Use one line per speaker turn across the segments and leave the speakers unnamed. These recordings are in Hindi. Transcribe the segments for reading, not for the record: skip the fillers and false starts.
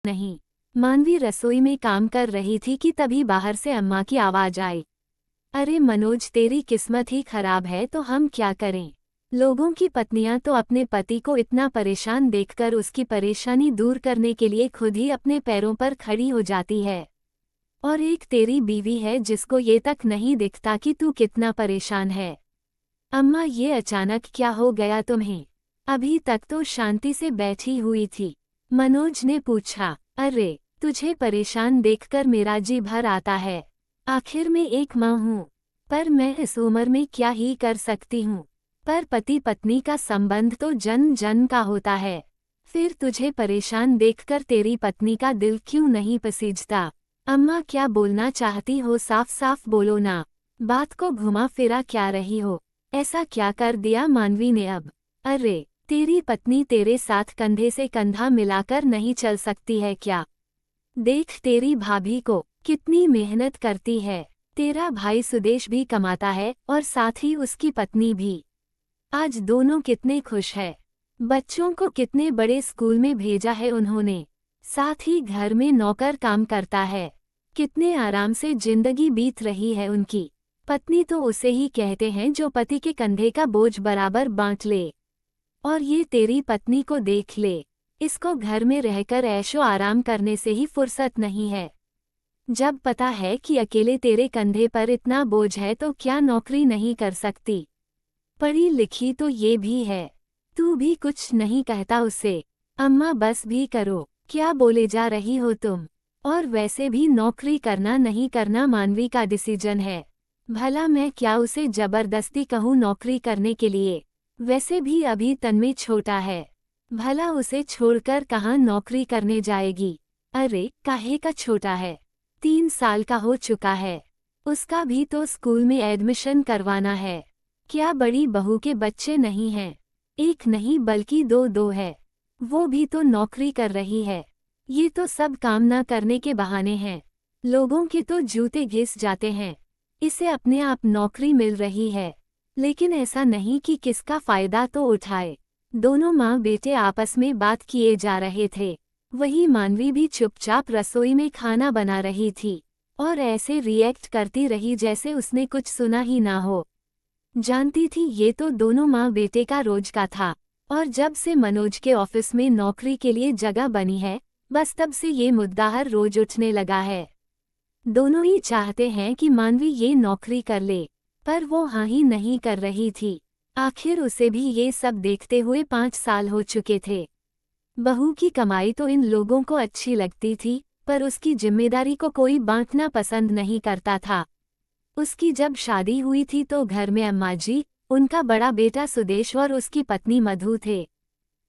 नहीं। मानवी रसोई में काम कर रही थी कि तभी बाहर से अम्मा की आवाज आई। अरे मनोज, तेरी किस्मत ही खराब है तो हम क्या करें। लोगों की पत्नियां तो अपने पति को इतना परेशान देखकर उसकी परेशानी दूर करने के लिए खुद ही अपने पैरों पर खड़ी हो जाती है, और एक तेरी बीवी है जिसको ये तक नहीं दिखता कि तू कितना परेशान है। अम्मा, ये अचानक क्या हो गया तुम्हें? अभी तक तो शांति से बैठी हुई थी। मनोज ने पूछा। अरे, तुझे परेशान देखकर मेरा जी भर आता है। आखिर मैं एक माँ हूँ, पर मैं इस उम्र में क्या ही कर सकती हूँ। पर पति पत्नी का संबंध तो जन्म जन्म का होता है। फिर तुझे परेशान देखकर तेरी पत्नी का दिल क्यों नहीं पसीजता? अम्मा, क्या बोलना चाहती हो साफ साफ बोलो ना। बात को घुमा फिरा क्या रही हो? ऐसा क्या कर दिया मानवी ने अब? अरे, तेरी पत्नी तेरे साथ कंधे से कंधा मिलाकर नहीं चल सकती है क्या? देख तेरी भाभी को, कितनी मेहनत करती है। तेरा भाई सुदेश भी कमाता है और साथ ही उसकी पत्नी भी। आज दोनों कितने खुश है। बच्चों को कितने बड़े स्कूल में भेजा है उन्होंने। साथ ही घर में नौकर काम करता है। कितने आराम से जिंदगी बीत रही है उनकी। पत्नी तो उसे ही कहते हैं जो पति के कंधे का बोझ बराबर बांट ले। और ये तेरी पत्नी को देख ले, इसको घर में रहकर ऐशो आराम करने से ही फुर्सत नहीं है। जब पता है कि अकेले तेरे कंधे पर इतना बोझ है तो क्या नौकरी नहीं कर सकती? पढ़ी लिखी तो ये भी है, तू भी कुछ नहीं कहता उसे। अम्मा बस भी करो, क्या बोले जा रही हो तुम? और वैसे भी नौकरी करना नहीं करना मानवी का डिसीजन है। भला मैं क्या उसे जबरदस्ती कहूँ नौकरी करने के लिए? वैसे भी अभी तन्मय छोटा है, भला उसे छोड़कर कहाँ नौकरी करने जाएगी? अरे, काहे का छोटा है, 3 साल का हो चुका है। उसका भी तो स्कूल में एडमिशन करवाना है। क्या बड़ी बहू के बच्चे नहीं हैं? एक नहीं बल्कि दो है। वो भी तो नौकरी कर रही है। ये तो सब काम ना करने के बहाने हैं। लोगों के तो जूते घिस जाते हैं। इसे अपने आप नौकरी मिल रही है, लेकिन ऐसा नहीं कि किसका फायदा तो उठाए। दोनों माँ बेटे आपस में बात किए जा रहे थे। वही मानवी भी चुपचाप रसोई में खाना बना रही थी और ऐसे रिएक्ट करती रही जैसे उसने कुछ सुना ही ना हो। जानती थी ये तो दोनों माँ बेटे का रोज का था, और जब से मनोज के ऑफिस में नौकरी के लिए जगह बनी है, बस तब से ये मुद्दा हर रोज उठने लगा है। दोनों ही चाहते हैं कि मानवी ये नौकरी कर ले, पर वो हाँ ही नहीं कर रही थी। आखिर उसे भी ये सब देखते हुए 5 साल हो चुके थे। बहू की कमाई तो इन लोगों को अच्छी लगती थी, पर उसकी जिम्मेदारी को कोई बांटना पसंद नहीं करता था। उसकी जब शादी हुई थी तो घर में अम्मा जी, उनका बड़ा बेटा सुदेश और उसकी पत्नी मधु थे।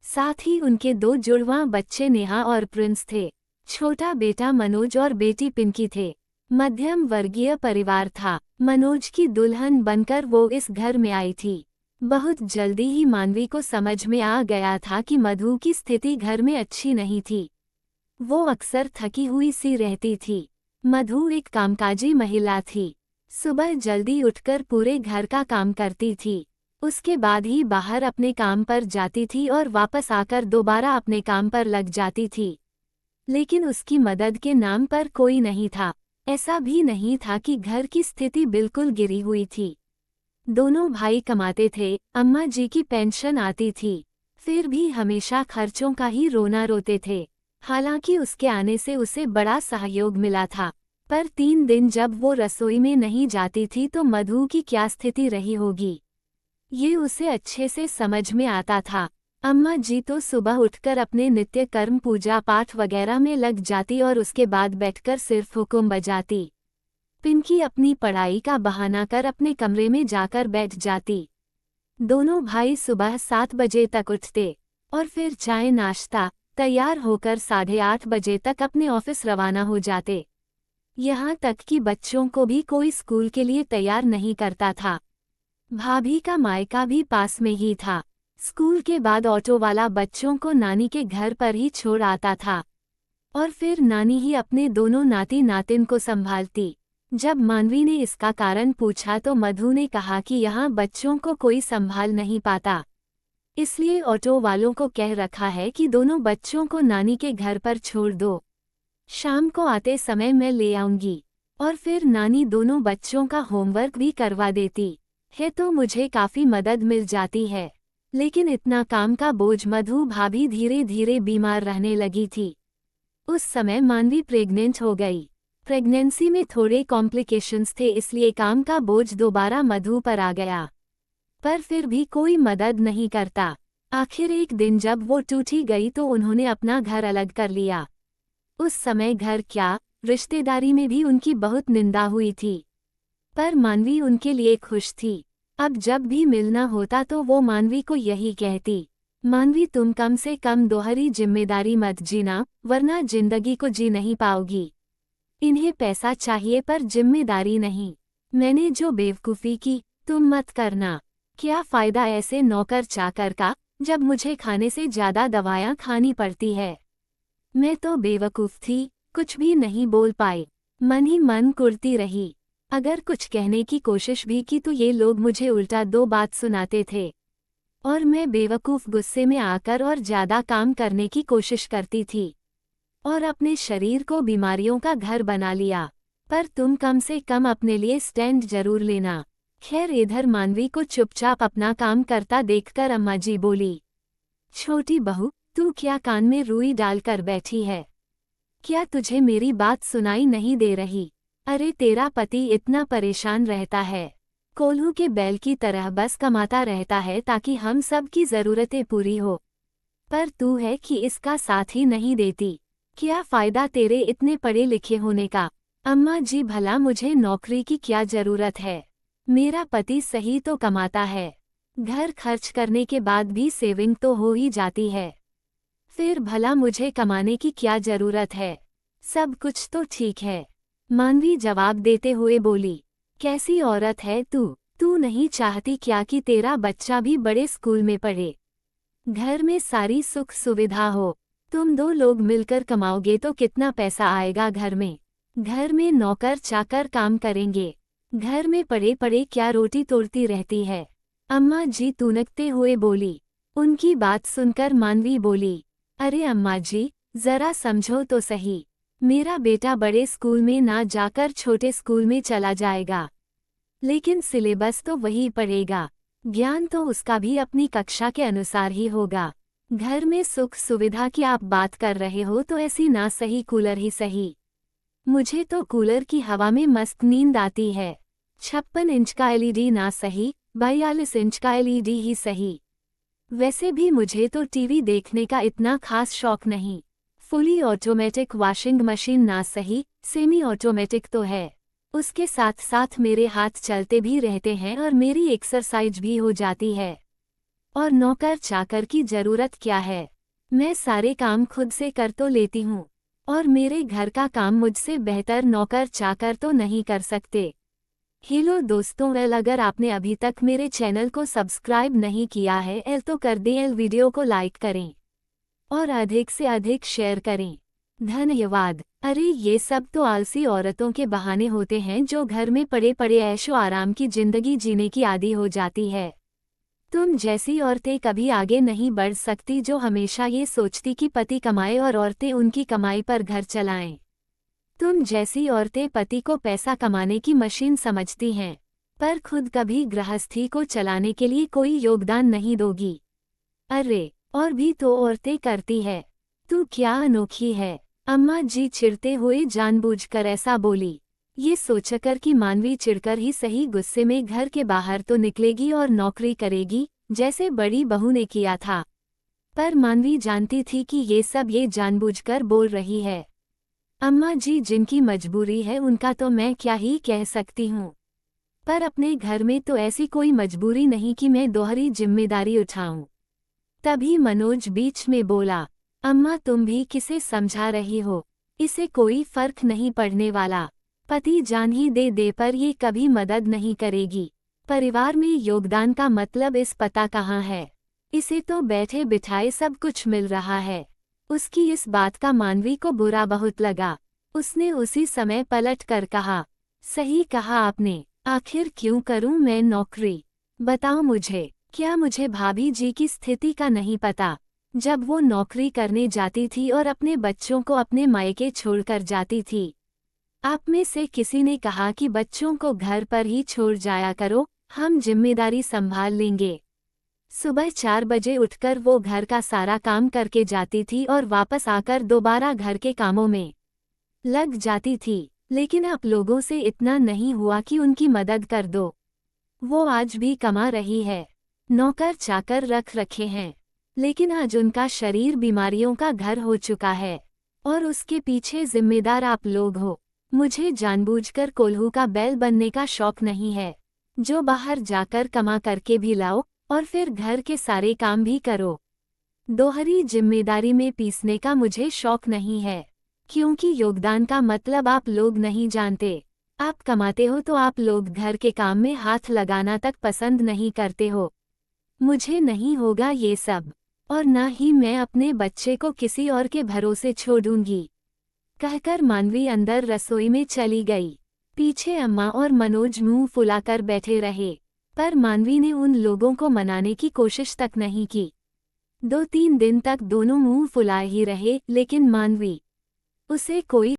साथ ही उनके 2 जुड़वां बच्चे नेहा और प्रिंस थे। छोटा बेटा मनोज और बेटी पिंकी थे। मध्यम वर्गीय परिवार था। मनोज की दुल्हन बनकर वो इस घर में आई थी। बहुत जल्दी ही मानवी को समझ में आ गया था कि मधु की स्थिति घर में अच्छी नहीं थी। वो अक्सर थकी हुई सी रहती थी। मधु एक कामकाजी महिला थी। सुबह जल्दी उठकर पूरे घर का काम करती थी। उसके बाद ही बाहर अपने काम पर जाती थी और वापस आकर दोबारा अपने काम पर लग जाती थी। लेकिन उसकी मदद के नाम पर कोई नहीं था। ऐसा भी नहीं था कि घर की स्थिति बिल्कुल गिरी हुई थी। दोनों भाई कमाते थे, अम्मा जी की पेंशन आती थी, फिर भी हमेशा खर्चों का ही रोना रोते थे। हालांकि उसके आने से उसे बड़ा सहयोग मिला था, पर 3 दिन जब वो रसोई में नहीं जाती थी तो मधु की क्या स्थिति रही होगी, ये उसे अच्छे से समझ में आता था। अम्मा जी तो सुबह उठकर अपने नित्य कर्म पूजा पाठ वगैरह में लग जाती और उसके बाद बैठकर सिर्फ हुक्म बजाती। पिंकी अपनी पढ़ाई का बहाना कर अपने कमरे में जाकर बैठ जाती। दोनों भाई सुबह 7 बजे तक उठते और फिर चाय नाश्ता तैयार होकर 8:30 बजे तक अपने ऑफिस रवाना हो जाते। यहाँ तक कि बच्चों को भी कोई स्कूल के लिए तैयार नहीं करता था। भाभी का मायका भी पास में ही था। स्कूल के बाद ऑटो वाला बच्चों को नानी के घर पर ही छोड़ आता था और फिर नानी ही अपने दोनों नाती नातिन को संभालती। जब मानवी ने इसका कारण पूछा तो मधु ने कहा कि यहाँ बच्चों को कोई संभाल नहीं पाता। इसलिए ऑटो वालों को कह रखा है कि दोनों बच्चों को नानी के घर पर छोड़ दो। शाम को आते समय मैं ले आऊंगी। और फिर नानी दोनों बच्चों का होमवर्क भी करवा देती है तो मुझे काफ़ी मदद मिल जाती है। लेकिन इतना काम का बोझ मधु भाभी धीरे धीरे बीमार रहने लगी थी। उस समय मानवी प्रेग्नेंट हो गई। प्रेगनेंसी में थोड़े कॉम्प्लिकेशंस थे, इसलिए काम का बोझ दोबारा मधु पर आ गया। पर फिर भी कोई मदद नहीं करता। आखिर एक दिन जब वो टूटी गई तो उन्होंने अपना घर अलग कर लिया। उस समय घर क्या, रिश्तेदारी में भी उनकी बहुत निंदा हुई थी। पर मानवी उनके लिए खुश थी। अब जब भी मिलना होता तो वो मानवी को यही कहती, मानवी तुम कम से कम दोहरी जिम्मेदारी मत जीना, वरना जिंदगी को जी नहीं पाओगी। इन्हें पैसा चाहिए पर जिम्मेदारी नहीं। मैंने जो बेवकूफ़ी की तुम मत करना। क्या फ़ायदा ऐसे नौकर चाकर का, जब मुझे खाने से ज़्यादा दवाएं खानी पड़ती है। मैं तो बेवकूफ़ थी, कुछ भी नहीं बोल पाई। मन ही मन कुढ़ती रही। अगर कुछ कहने की कोशिश भी की तो ये लोग मुझे उल्टा दो बात सुनाते थे। और मैं बेवकूफ़ गुस्से में आकर और ज़्यादा काम करने की कोशिश करती थी। और अपने शरीर को बीमारियों का घर बना लिया। पर तुम कम से कम अपने लिए स्टैंड जरूर लेना। खैर इधर मानवी को चुपचाप अपना काम करता देखकर अम्मा जी बोली, छोटी बहू तू क्या कान में रुई डालकर बैठी है? क्या तुझे मेरी बात सुनाई नहीं दे रही? अरे तेरा पति इतना परेशान रहता है, कोल्हू के बैल की तरह बस कमाता रहता है ताकि हम सब की ज़रूरतें पूरी हो। पर तू है कि इसका साथ ही नहीं देती। क्या फ़ायदा तेरे इतने पढ़े लिखे होने का? अम्मा जी भला मुझे नौकरी की क्या ज़रूरत है? मेरा पति सही तो कमाता है, घर खर्च करने के बाद भी सेविंग तो हो ही जाती है। फिर भला मुझे कमाने की क्या ज़रूरत है? सब कुछ तो ठीक है। मानवी जवाब देते हुए बोली, कैसी औरत है तू? तू नहीं चाहती क्या कि तेरा बच्चा भी बड़े स्कूल में पढ़े, घर में सारी सुख सुविधा हो? तुम दो लोग मिलकर कमाओगे तो कितना पैसा आएगा घर में? घर में नौकर चाकर काम करेंगे, घर में पड़े पड़े क्या रोटी तोड़ती रहती है? अम्मा जी तुनकते हुए बोली। उनकी बात सुनकर मानवी बोली, अरे अम्मा जी जरा समझो तो सही। मेरा बेटा बड़े स्कूल में ना जाकर छोटे स्कूल में चला जाएगा, लेकिन सिलेबस तो वही पढ़ेगा, ज्ञान तो उसका भी अपनी कक्षा के अनुसार ही होगा। घर में सुख सुविधा की आप बात कर रहे हो तो ऐसी ना सही कूलर ही सही। मुझे तो कूलर की हवा में मस्त नींद आती है। 56 इंच का एलईडी ना सही, 42 इंच का एलईडी ही सही। वैसे भी मुझे तो टीवी देखने का इतना खास शौक नहीं। फुली ऑटोमेटिक वॉशिंग मशीन ना सही, सेमी ऑटोमेटिक तो है। उसके साथ साथ मेरे हाथ चलते भी रहते हैं और मेरी एक्सरसाइज भी हो जाती है। और नौकर चाकर की ज़रूरत क्या है? मैं सारे काम खुद से कर तो लेती हूँ, और मेरे घर का काम मुझसे बेहतर नौकर चाकर तो नहीं कर सकते। हेलो दोस्तों, अगर आपने अभी तक मेरे चैनल को सब्सक्राइब नहीं किया है तो कर दें, वीडियो को लाइक करें और अधिक से अधिक शेयर करें। धन्यवाद। अरे ये सब तो आलसी औरतों के बहाने होते हैं जो घर में पड़े पड़े ऐशो आराम की जिंदगी जीने की आदी हो जाती है। तुम जैसी औरतें कभी आगे नहीं बढ़ सकती जो हमेशा ये सोचती कि पति कमाए और औरतें उनकी कमाई पर घर चलाएं। तुम जैसी औरतें पति को पैसा कमाने की मशीन समझती हैं, पर खुद कभी गृहस्थी को चलाने के लिए कोई योगदान नहीं दोगी। अरे और भी तो औरतें करती है, तू क्या अनोखी है? अम्मा जी चिढ़ते हुए जानबूझकर ऐसा बोली, ये सोचकर कि मानवी चिढ़कर ही सही गुस्से में घर के बाहर तो निकलेगी और नौकरी करेगी जैसे बड़ी बहू ने किया था। पर मानवी जानती थी कि ये सब ये जानबूझकर बोल रही है। अम्मा जी जिनकी मजबूरी है उनका तो मैं क्या ही कह सकती हूँ, पर अपने घर में तो ऐसी कोई मजबूरी नहीं कि मैं दोहरी जिम्मेदारी उठाऊं। तभी मनोज बीच में बोला, अम्मा तुम भी किसे समझा रही हो? इसे कोई फर्क नहीं पड़ने वाला। पति जान ही दे पर ये कभी मदद नहीं करेगी। परिवार में योगदान का मतलब इस पता कहाँ है? इसे तो बैठे बिठाए सब कुछ मिल रहा है। उसकी इस बात का मानवी को बुरा बहुत लगा। उसने उसी समय पलट कर कहा, सही कहा आपने, आखिर क्यों करूं मैं नौकरी? बताओ मुझे, क्या मुझे भाभी जी की स्थिति का नहीं पता? जब वो नौकरी करने जाती थी और अपने बच्चों को अपने मायके छोड़कर जाती थी। आप में से किसी ने कहा कि बच्चों को घर पर ही छोड़ जाया करो, हम जिम्मेदारी संभाल लेंगे। सुबह 4 बजे उठकर वो घर का सारा काम करके जाती थी और वापस आकर दोबारा घर के कामों में लग जाती थी। लेकिन अब लोगों से इतना नहीं हुआ कि उनकी मदद कर दो। वो आज भी कमा रही है, नौकर चाकर रख रखे हैं, लेकिन आज उनका शरीर बीमारियों का घर हो चुका है और उसके पीछे जिम्मेदार आप लोग हो। मुझे जानबूझकर कोल्हू का बैल बनने का शौक नहीं है, जो बाहर जाकर कमा करके भी लाओ और फिर घर के सारे काम भी करो। दोहरी जिम्मेदारी में पीसने का मुझे शौक नहीं है, क्योंकि योगदान का मतलब आप लोग नहीं जानते। आप कमाते हो तो आप लोग घर के काम में हाथ लगाना तक पसंद नहीं करते हो। मुझे नहीं होगा ये सब, और ना ही मैं अपने बच्चे को किसी और के भरोसे छोड़ूंगी, कहकर मानवी अंदर रसोई में चली गई। पीछे अम्मा और मनोज मुंह फुलाकर बैठे रहे, पर मानवी ने उन लोगों को मनाने की कोशिश तक नहीं की। 2-3 दिन तक दोनों मुंह फुलाए ही रहे, लेकिन मानवी उसे कोई